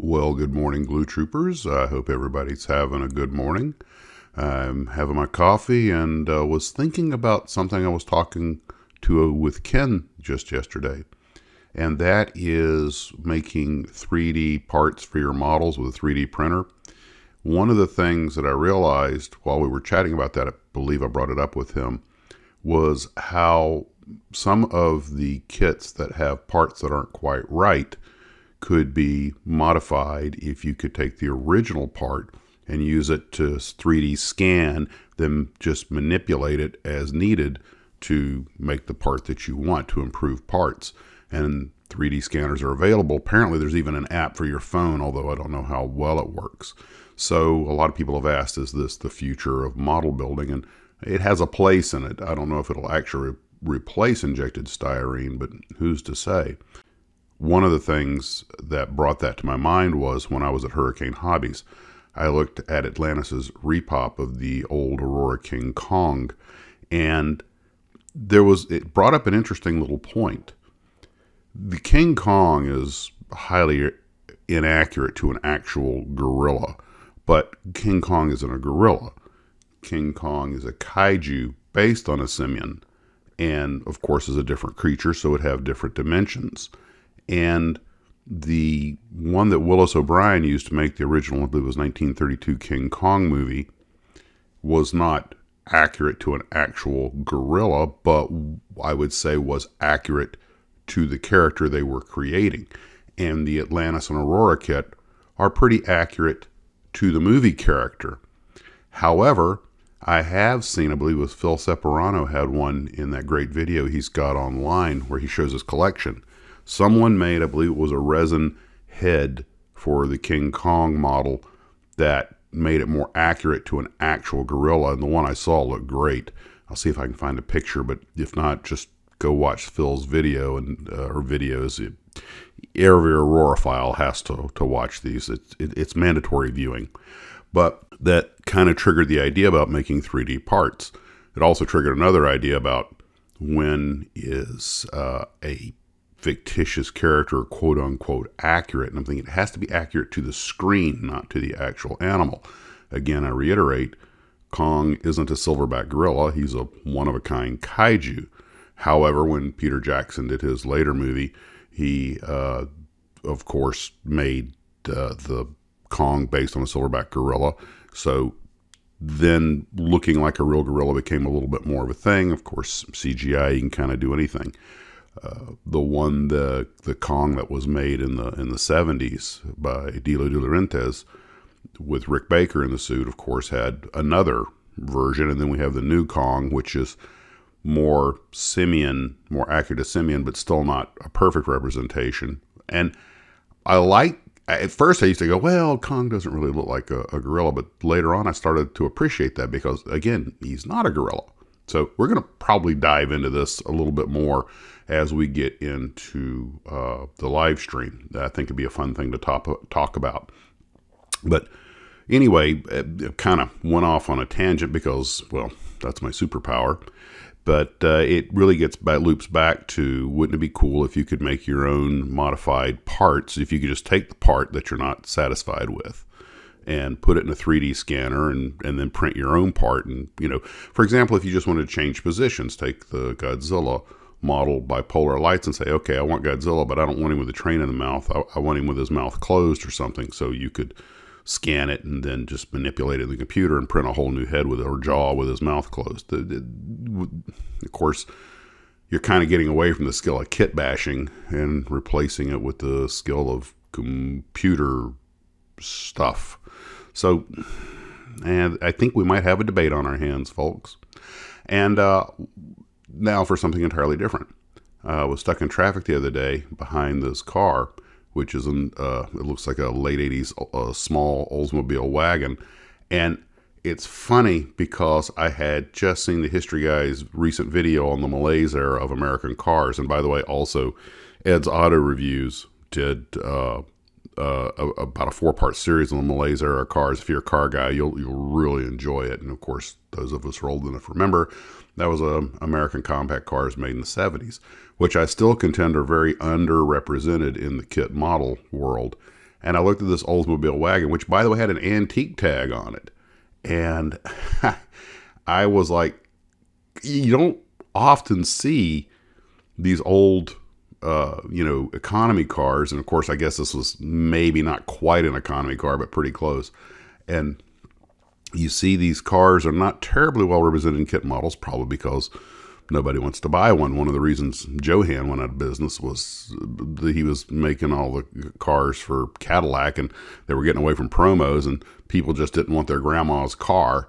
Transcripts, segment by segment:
Well, good morning, Glue Troopers. I hope everybody's having a good morning. I'm having my coffee and was thinking about something I was talking to with Ken just yesterday, and that is making 3D parts for your models with a 3D printer. One of the things that I realized while we were chatting about that, I believe I brought it up with him, was how some of the kits that have parts that aren't quite right could be modified if you could take the original part and use it to 3D scan, then just manipulate it as needed to make the part that you want to improve parts. And 3D scanners are available. Apparently there's even an app for your phone, although I don't know how well it works. So a lot of people have asked, is this the future of model building? And it has a place in it. I don't know if it'll actually replace injected styrene, but who's to say? One of the things that brought that to my mind was when I was at Hurricane Hobbies. I looked at Atlantis's repop of the old Aurora King Kong, and it brought up an interesting little point. The King Kong is highly inaccurate to an actual gorilla, but King Kong isn't a gorilla. King Kong is a kaiju based on a simian, and of course is a different creature, so it have different dimensions. And the one that Willis O'Brien used to make the original, I believe it was 1932 King Kong movie, was not accurate to an actual gorilla, but I would say was accurate to the character they were creating. And the Atlantis and Aurora kit are pretty accurate to the movie character. However, I have seen, I believe it was Phil Separano had one in that great video he's got online where he shows his collection. Someone made, I believe it was a resin head for the King Kong model that made it more accurate to an actual gorilla. And the one I saw looked great. I'll see if I can find a picture, but if not, just go watch Phil's video and or videos. Every Auroraphile has to watch these. It's mandatory viewing. But that kind of triggered the idea about making 3D parts. It also triggered another idea about when is a fictitious character quote unquote accurate. And I'm thinking it has to be accurate to the screen, not to the actual animal. Again, I reiterate, Kong isn't a silverback gorilla. He's a one-of-a-kind kaiju. However, when Peter Jackson did his later movie, he, of course, made the Kong based on a silverback gorilla. So then looking like a real gorilla became a little bit more of a thing. Of course, CGI, you can kind of do anything. The Kong that was made in the 70s by Dilo De Laurentiis with Rick Baker in the suit, of course, had another version. And then we have the new Kong, which is more simian, more accurate to simian, but still not a perfect representation. And at first I used to go, well, Kong doesn't really look like a gorilla, but later on I started to appreciate that because, again, he's not a gorilla. So we're going to probably dive into this a little bit more as we get into the live stream. I think it'd be a fun thing to talk about. But anyway, it kind of went off on a tangent because, well, that's my superpower. But it really loops back to, wouldn't it be cool if you could make your own modified parts, if you could just take the part that you're not satisfied with and put it in a 3D scanner and then print your own part. And, for example, if you just wanted to change positions, take the Godzilla model by Polar Lights and say, okay, I want Godzilla, but I don't want him with a train in the mouth. I want him with his mouth closed or something. So you could scan it and then just manipulate it in the computer and print a whole new head with it, or jaw with his mouth closed. Of course, you're kind of getting away from the skill of kit bashing and replacing it with the skill of computer stuff. So, and I think we might have a debate on our hands, folks. And now for something entirely different. I was stuck in traffic the other day behind this car, which is it looks like a late 80s small Oldsmobile Wagon. And it's funny because I had just seen the History Guy's recent video on the Malaise era of American cars. And by the way, also Ed's Auto Reviews did about a 4-part series on the Malaise era cars. If you're a car guy, you'll really enjoy it. And of course, those of us who are old enough to remember, that was American compact cars made in the 70s, which I still contend are very underrepresented in the kit model world. And I looked at this Oldsmobile Wagon, which, by the way, had an antique tag on it. And I was like, you don't often see these old, economy cars. And of course, I guess this was maybe not quite an economy car, but pretty close. And you see these cars are not terribly well represented in kit models, probably because nobody wants to buy one. One of the reasons Johan went out of business was that he was making all the cars for Cadillac, and they were getting away from promos, and people just didn't want their grandma's car.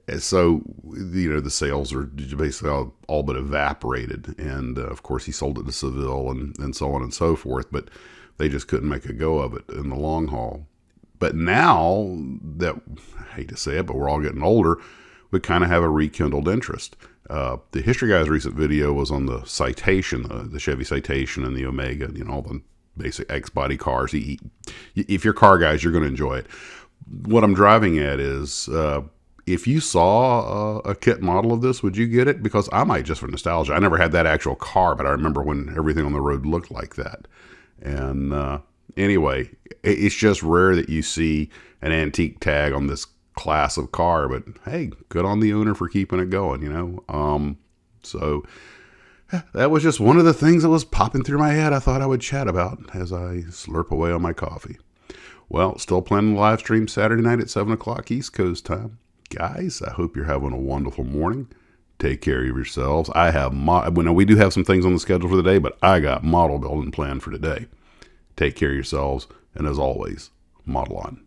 And so, the sales are basically all but evaporated. And of course, he sold it to Seville and so on and so forth, but they just couldn't make a go of it in the long haul. But now that, I hate to say it, but we're all getting older, we kind of have a rekindled interest. The History Guy's recent video was on the Citation, the Chevy Citation and the Omega, all the basic X-body cars. If you're car guys, you're going to enjoy it. What I'm driving at is, if you saw a kit model of this, would you get it? Because I might, just for nostalgia. I never had that actual car, but I remember when everything on the road looked like that. And anyway, it's just rare that you see an antique tag on this class of car, but hey, good on the owner for keeping it going, So that was just one of the things that was popping through my head I thought I would chat about as I slurp away on my coffee. Well, still planning the live stream Saturday night at 7 o'clock East Coast time. Guys, I hope you're having a wonderful morning. Take care of yourselves. We do have some things on the schedule for the day, but I got model building planned for today. Take care of yourselves, and as always, model on.